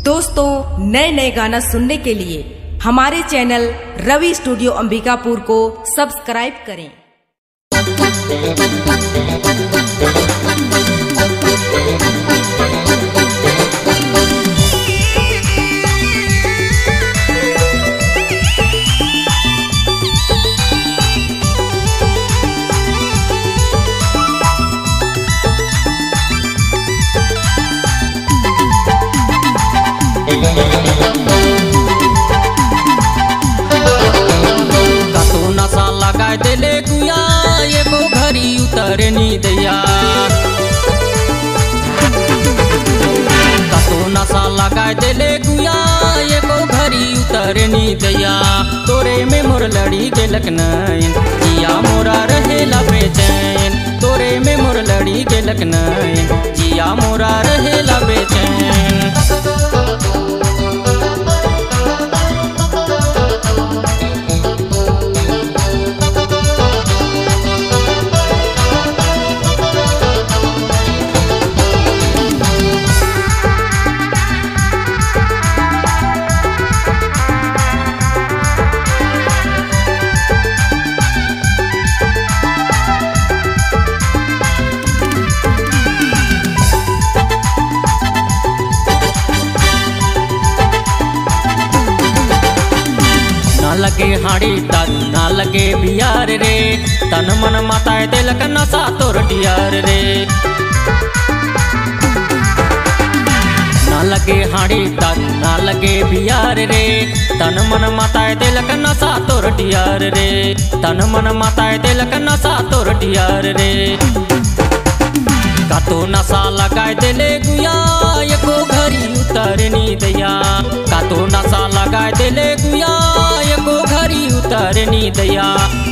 दोस्तों, नए नए गाना सुनने के लिए हमारे चैनल रवि स्टूडियो अंबिकापुर को सब्सक्राइब करें। कातो नशा लगा दिले गुया एगो घड़ी उतरनी दैया। कातो नशा लगा दिले गुया एगो घड़ी उतरनी दैया। तोरे में मोर लड़ी गेलक नैन जिया मोरा रहेला बेचैन। तोरे में मोर लड़ी गेलक नैन जिया मोरा रहेला बेचैन। लगे हाड़ी तन ना लगे बियार रे, तन मन माताए दिलक नशा तोर डियार रे। ना लगे हाड़ी तन ना लगे बियार रे, तन मन माताए दिलक नशा तोर डियार रे। तन मन माताए दिलक नशा तोर डियार रे। कातो नशा लगाए दिले गुया एको घड़ी उतरनी दैया। कातो नशा लगाए दिले गुया एको घड़ी उतरनी दैया।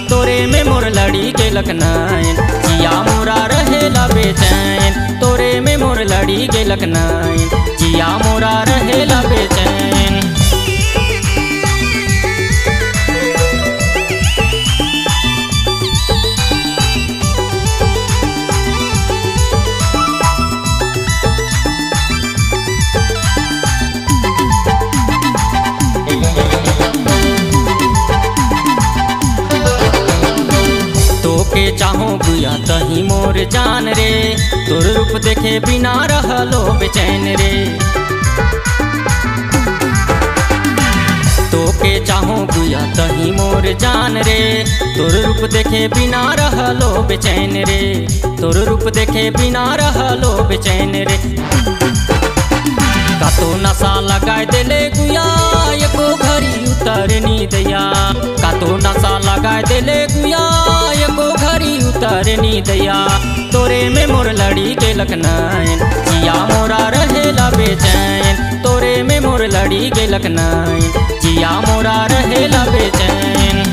तोरे में मोर लड़ी गेलक नैन जिया मोरा रहेला बेचैन। तोरे में मोर लड़ी गेलक नैन जिया मोरा रहेला बेचैन। तोके चाहो गुया तही मोर जान रे, तोर रूप देखे बिना रहलो बेचैन रे। तोके चाहो गुया तही मोर जान रे, तोर रूप देखे बिना रहलो बेचैन रे। तोर रूप देखे बिना रहलो बेचैन रे। कातो नशा लगाए दिले गुया एको घड़ी उतरनी दैया। कातो नशा लगाए दिले गुया एको घड़ी उतरनी दैया। तोरे में मोर लड़ी गेलक नैन जिया मोरा रहेला बेचैन। तोरे में मोर लड़ी गेलक नैन जिया मोरा रहेला बेचैन।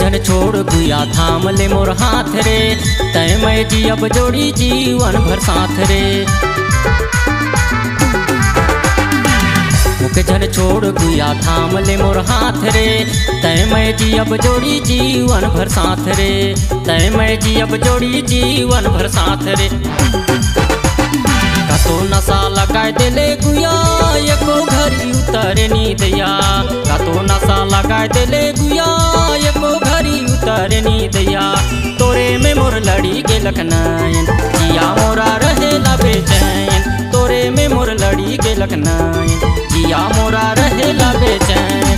जन छोड़ गुया थाम ले मोर हाथ रे, तय मैं जी अब जोड़ी जीवन भर साथ रे। मुख जन छोड़ गुया थाम ले मोर हाथ रे, तय मैं जी अब जोड़ी जीवन भर साथ रे। तय मैं जी अब जोड़ी जीवन भर साथ रे। कातो नशा लगाए दिले गुया एको घड़ी उतरनी दैया। कातो नशा लगाए दिले गुया एको घड़ी उतरनी दैया। तोरे में मोर लड़ी गेलक नैन जिया मोरा रहेला बेचैन। तोरे में मोर लड़ी गेलक नैन जिया मोरा रहेला बेचैन।